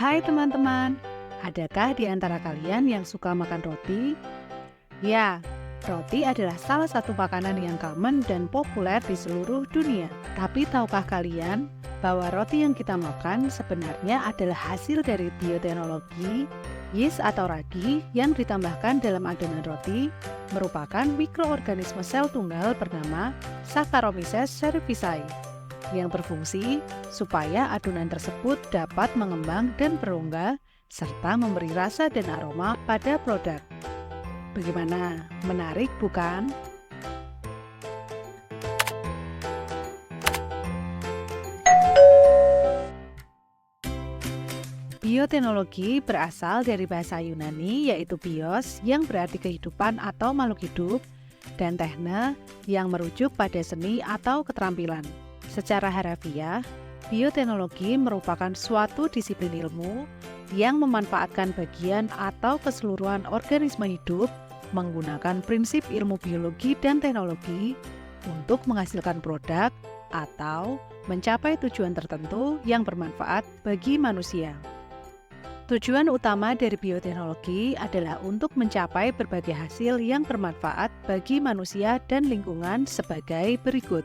Hai teman-teman, adakah di antara kalian yang suka makan roti? Ya, roti adalah salah satu makanan yang common dan populer di seluruh dunia. Tapi tahukah kalian bahwa roti yang kita makan sebenarnya adalah hasil dari bioteknologi, yeast atau ragi yang ditambahkan dalam adonan roti merupakan mikroorganisme sel tunggal bernama Saccharomyces cerevisiae yang berfungsi supaya adonan tersebut dapat mengembang dan berongga serta memberi rasa dan aroma pada produk. Bagaimana? Menarik bukan? Bioteknologi berasal dari bahasa Yunani yaitu bios yang berarti kehidupan atau makhluk hidup dan techne yang merujuk pada seni atau keterampilan. Secara harafiah, bioteknologi merupakan suatu disiplin ilmu yang memanfaatkan bagian atau keseluruhan organisme hidup menggunakan prinsip ilmu biologi dan teknologi untuk menghasilkan produk atau mencapai tujuan tertentu yang bermanfaat bagi manusia. Tujuan utama dari bioteknologi adalah untuk mencapai berbagai hasil yang bermanfaat bagi manusia dan lingkungan sebagai berikut.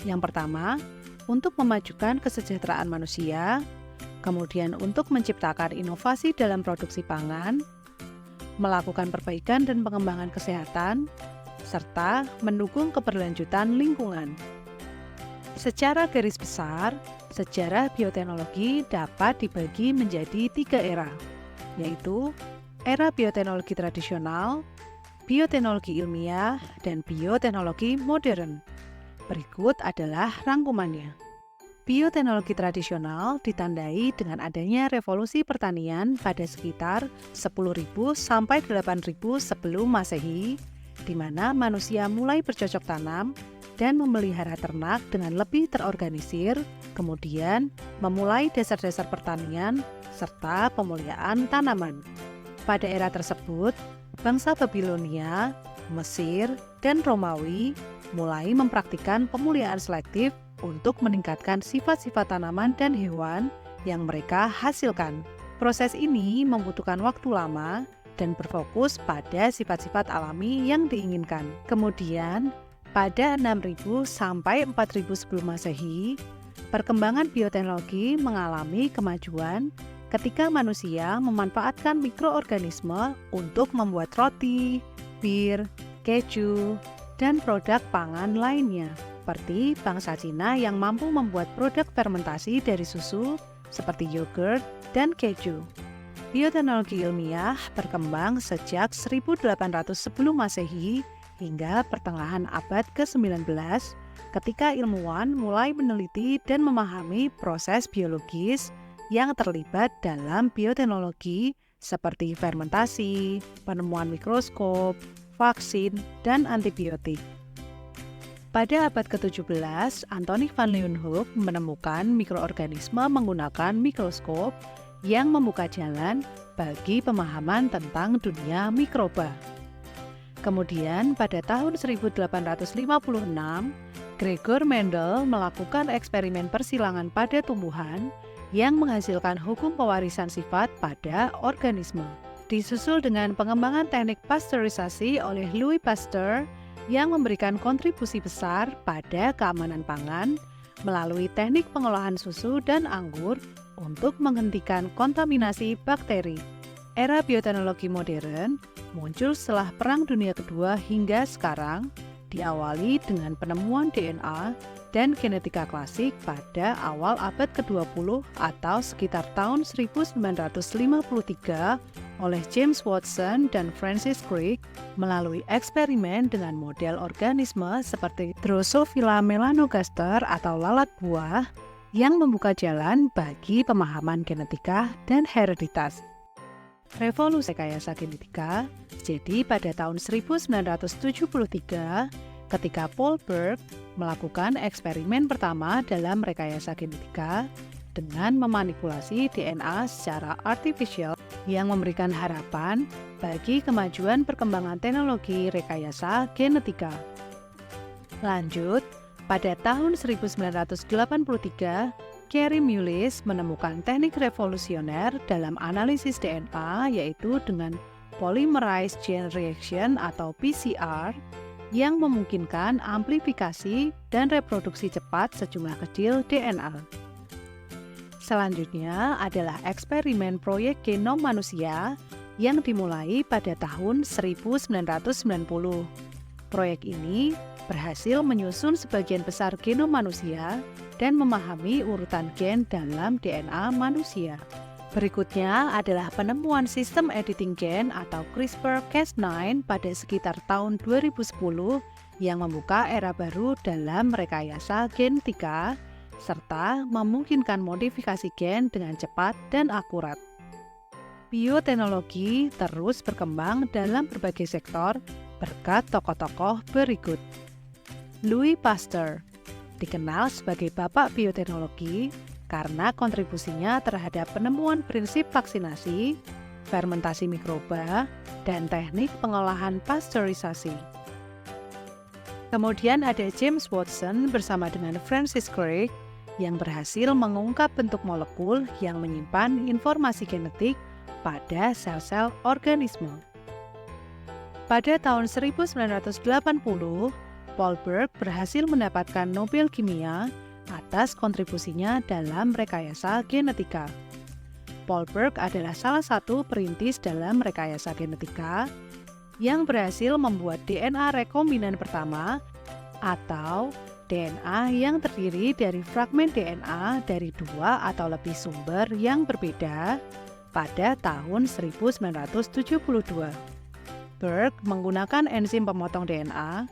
Yang pertama, untuk memajukan kesejahteraan manusia, kemudian untuk menciptakan inovasi dalam produksi pangan, melakukan perbaikan dan pengembangan kesehatan, serta mendukung keberlanjutan lingkungan. Secara garis besar, sejarah bioteknologi dapat dibagi menjadi 3 era, yaitu era bioteknologi tradisional, bioteknologi ilmiah, dan bioteknologi modern. Berikut adalah rangkumannya. Bioteknologi tradisional ditandai dengan adanya revolusi pertanian pada sekitar 10.000 sampai 8.000 sebelum Masehi, di mana manusia mulai bercocok tanam dan memelihara ternak dengan lebih terorganisir, kemudian memulai dasar-dasar pertanian serta pemuliaan tanaman. Pada era tersebut, bangsa Babilonia, Mesir, dan Romawi mulai mempraktikkan pemuliaan selektif untuk meningkatkan sifat-sifat tanaman dan hewan yang mereka hasilkan. Proses ini membutuhkan waktu lama dan berfokus pada sifat-sifat alami yang diinginkan. Kemudian, pada 6.000 sampai 4.000 sebelum Masehi, perkembangan bioteknologi mengalami kemajuan ketika manusia memanfaatkan mikroorganisme untuk membuat roti, bir, keju, dan produk pangan lainnya, seperti bangsa Cina yang mampu membuat produk fermentasi dari susu seperti yogurt dan keju. Bioteknologi ilmiah berkembang sejak 1800 sebelum Masehi hingga pertengahan abad ke-19 ketika ilmuwan mulai meneliti dan memahami proses biologis yang terlibat dalam bioteknologi seperti fermentasi, penemuan mikroskop, vaksin, dan antibiotik. Pada abad ke-17, Antoni van Leeuwenhoek menemukan mikroorganisme menggunakan mikroskop yang membuka jalan bagi pemahaman tentang dunia mikroba. Kemudian pada tahun 1856, Gregor Mendel melakukan eksperimen persilangan pada tumbuhan yang menghasilkan hukum pewarisan sifat pada organisme. Disusul dengan pengembangan teknik pasteurisasi oleh Louis Pasteur yang memberikan kontribusi besar pada keamanan pangan melalui teknik pengolahan susu dan anggur untuk menghentikan kontaminasi bakteri. Era bioteknologi modern muncul setelah Perang Dunia Kedua hingga sekarang, diawali dengan penemuan DNA dan genetika klasik pada awal abad ke-20 atau sekitar tahun 1953 oleh James Watson dan Francis Crick melalui eksperimen dengan model organisme seperti Drosophila melanogaster atau lalat buah yang membuka jalan bagi pemahaman genetika dan hereditas. Revolusi rekayasa genetika jadi pada tahun 1973 ketika Paul Berg melakukan eksperimen pertama dalam rekayasa genetika dengan memanipulasi DNA secara artifisial yang memberikan harapan bagi kemajuan perkembangan teknologi rekayasa genetika. Lanjut, pada tahun 1983, Kerry Mullis menemukan teknik revolusioner dalam analisis DNA, yaitu dengan polymerase chain reaction atau PCR yang memungkinkan amplifikasi dan reproduksi cepat sejumlah kecil DNA. Selanjutnya adalah eksperimen proyek genom manusia yang dimulai pada tahun 1990. Proyek ini berhasil menyusun sebagian besar genom manusia dan memahami urutan gen dalam DNA manusia. Berikutnya adalah penemuan sistem editing gen atau CRISPR-Cas9 pada sekitar tahun 2010 yang membuka era baru dalam rekayasa genetika serta memungkinkan modifikasi gen dengan cepat dan akurat. Bioteknologi terus berkembang dalam berbagai sektor berkat tokoh-tokoh berikut. Louis Pasteur dikenal sebagai bapak bioteknologi karena kontribusinya terhadap penemuan prinsip vaksinasi, fermentasi mikroba, dan teknik pengolahan pasteurisasi. Kemudian ada James Watson bersama dengan Francis Crick yang berhasil mengungkap bentuk molekul yang menyimpan informasi genetik pada sel-sel organisme. Pada tahun 1980, Paul Berg berhasil mendapatkan Nobel Kimia atas kontribusinya dalam rekayasa genetika. Paul Berg adalah salah satu perintis dalam rekayasa genetika yang berhasil membuat DNA rekombinan pertama atau DNA yang terdiri dari fragmen DNA dari dua atau lebih sumber yang berbeda pada tahun 1972. Berg menggunakan enzim pemotong DNA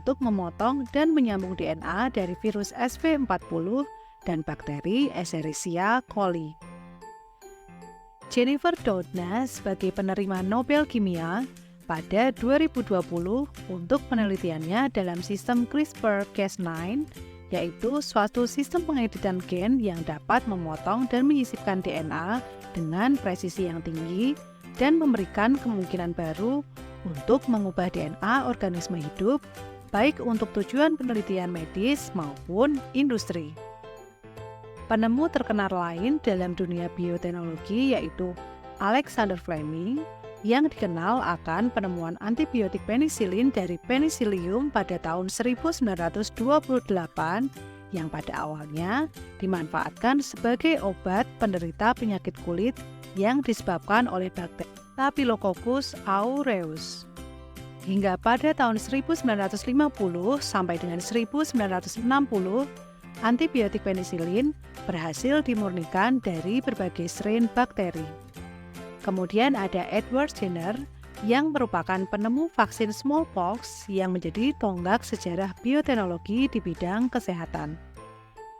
untuk memotong dan menyambung DNA dari virus SV40 dan bakteri Escherichia coli. Jennifer Doudna sebagai penerima Nobel Kimia pada 2020 untuk penelitiannya dalam sistem CRISPR-Cas9, yaitu suatu sistem pengeditan gen yang dapat memotong dan menyisipkan DNA dengan presisi yang tinggi dan memberikan kemungkinan baru untuk mengubah DNA organisme hidup, baik untuk tujuan penelitian medis maupun industri. Penemu terkenal lain dalam dunia bioteknologi yaitu Alexander Fleming yang dikenal akan penemuan antibiotik penisilin dari Penicillium pada tahun 1928 yang pada awalnya dimanfaatkan sebagai obat penderita penyakit kulit yang disebabkan oleh bakteri Staphylococcus aureus. Hingga pada tahun 1950 sampai dengan 1960, antibiotik penisilin berhasil dimurnikan dari berbagai strain bakteri. Kemudian ada Edward Jenner yang merupakan penemu vaksin smallpox yang menjadi tonggak sejarah bioteknologi di bidang kesehatan.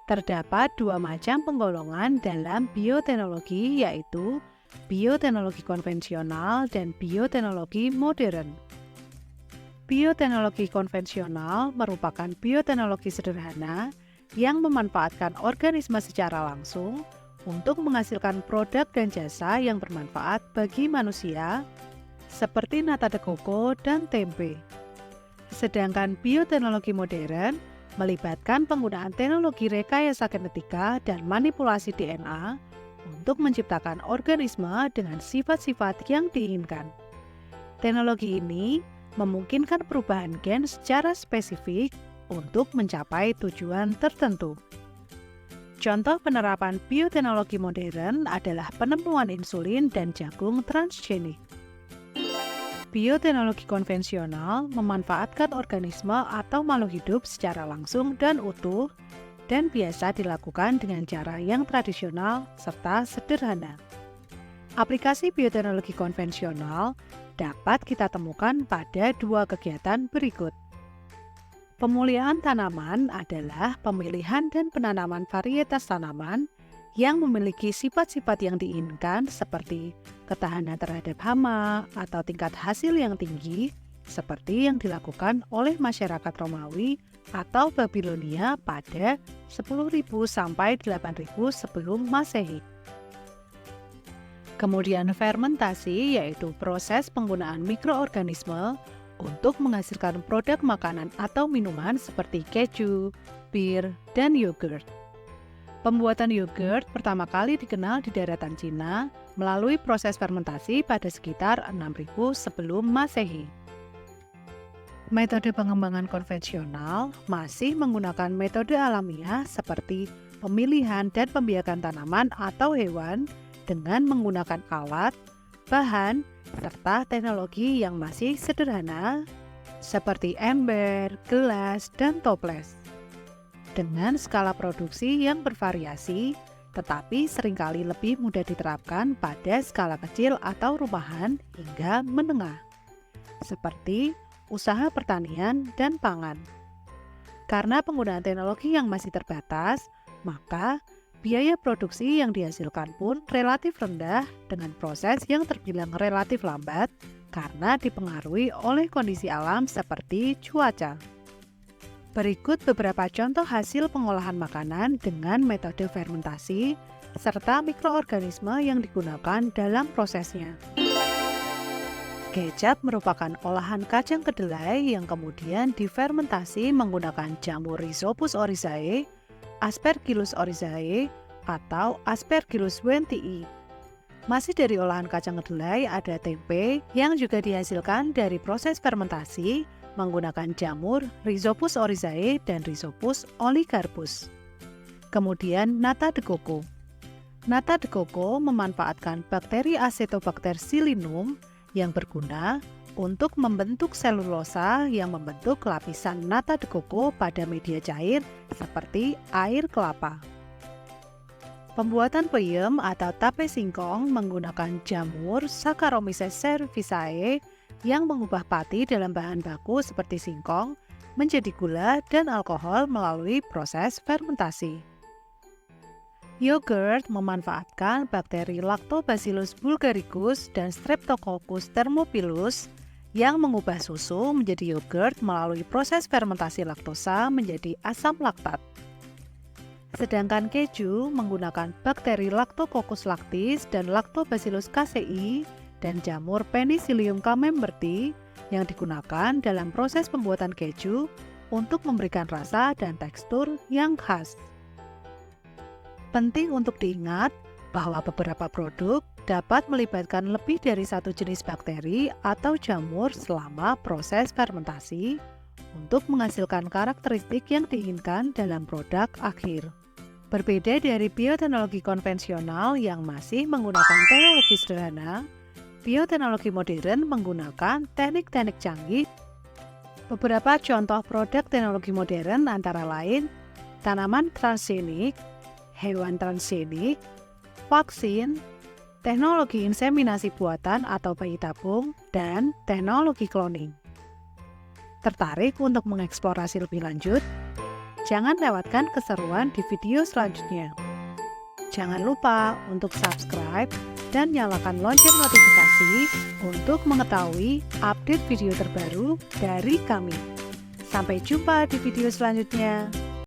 Terdapat dua macam penggolongan dalam bioteknologi, yaitu bioteknologi konvensional dan bioteknologi modern. Bioteknologi konvensional merupakan bioteknologi sederhana yang memanfaatkan organisme secara langsung untuk menghasilkan produk dan jasa yang bermanfaat bagi manusia, seperti nata de coco dan tempe. Sedangkan bioteknologi modern melibatkan penggunaan teknologi rekayasa genetika dan manipulasi DNA untuk menciptakan organisme dengan sifat-sifat yang diinginkan. Teknologi ini memungkinkan perubahan gen secara spesifik untuk mencapai tujuan tertentu. Contoh penerapan bioteknologi modern adalah penemuan insulin dan jagung transgenik. Bioteknologi konvensional memanfaatkan organisme atau makhluk hidup secara langsung dan utuh dan biasa dilakukan dengan cara yang tradisional serta sederhana. Aplikasi bioteknologi konvensional dapat kita temukan pada dua kegiatan berikut. Pemulihan tanaman adalah pemilihan dan penanaman varietas tanaman yang memiliki sifat-sifat yang diinginkan seperti ketahanan terhadap hama atau tingkat hasil yang tinggi, seperti yang dilakukan oleh masyarakat Romawi atau Babilonia pada 10.000 sampai 8.000 sebelum Masehi. Kemudian fermentasi, yaitu proses penggunaan mikroorganisme untuk menghasilkan produk makanan atau minuman seperti keju, bir, dan yogurt. Pembuatan yogurt pertama kali dikenal di daratan Cina melalui proses fermentasi pada sekitar 6000 sebelum Masehi. Metode pengembangan konvensional masih menggunakan metode alamiah seperti pemilihan dan pembiakan tanaman atau hewan dengan menggunakan alat, bahan, serta teknologi yang masih sederhana seperti ember, gelas, dan toples. Dengan skala produksi yang bervariasi, tetapi seringkali lebih mudah diterapkan pada skala kecil atau rumahan hingga menengah, seperti usaha pertanian dan pangan. Karena penggunaan teknologi yang masih terbatas, maka biaya produksi yang dihasilkan pun relatif rendah dengan proses yang terbilang relatif lambat karena dipengaruhi oleh kondisi alam seperti cuaca. Berikut beberapa contoh hasil pengolahan makanan dengan metode fermentasi serta mikroorganisme yang digunakan dalam prosesnya. Kecap merupakan olahan kacang kedelai yang kemudian difermentasi menggunakan jamur Rhizopus oryzae, Aspergillus oryzae, atau Aspergillus wentii. Masih dari olahan kacang kedelai ada tempe yang juga dihasilkan dari proses fermentasi menggunakan jamur Rhizopus oryzae dan Rhizopus oligarpus. Kemudian nata de coco. Nata de coco memanfaatkan bakteri Acetobacter psyllinum yang berguna untuk membentuk selulosa yang membentuk lapisan nata de coco pada media cair seperti air kelapa. Pembuatan peyem atau tape singkong menggunakan jamur Saccharomyces cerevisiae yang mengubah pati dalam bahan baku seperti singkong menjadi gula dan alkohol melalui proses fermentasi. Yogurt memanfaatkan bakteri Lactobacillus bulgaricus dan Streptococcus thermophilus yang mengubah susu menjadi yogurt melalui proses fermentasi laktosa menjadi asam laktat. Sedangkan keju menggunakan bakteri Lactococcus lactis dan Lactobacillus casei dan jamur Penicillium camemberti yang digunakan dalam proses pembuatan keju untuk memberikan rasa dan tekstur yang khas. Penting untuk diingat bahwa beberapa produk dapat melibatkan lebih dari satu jenis bakteri atau jamur selama proses fermentasi untuk menghasilkan karakteristik yang diinginkan dalam produk akhir. Berbeda dari bioteknologi konvensional yang masih menggunakan teknologi sederhana, bioteknologi modern menggunakan teknik-teknik canggih. Beberapa contoh produk teknologi modern antara lain tanaman transgenik, hewan transgenik, vaksin, teknologi inseminasi buatan atau bayi tabung, dan teknologi cloning. Tertarik untuk mengeksplorasi lebih lanjut? Jangan lewatkan keseruan di video selanjutnya. Jangan lupa untuk subscribe dan nyalakan lonceng notifikasi untuk mengetahui update video terbaru dari kami. Sampai jumpa di video selanjutnya.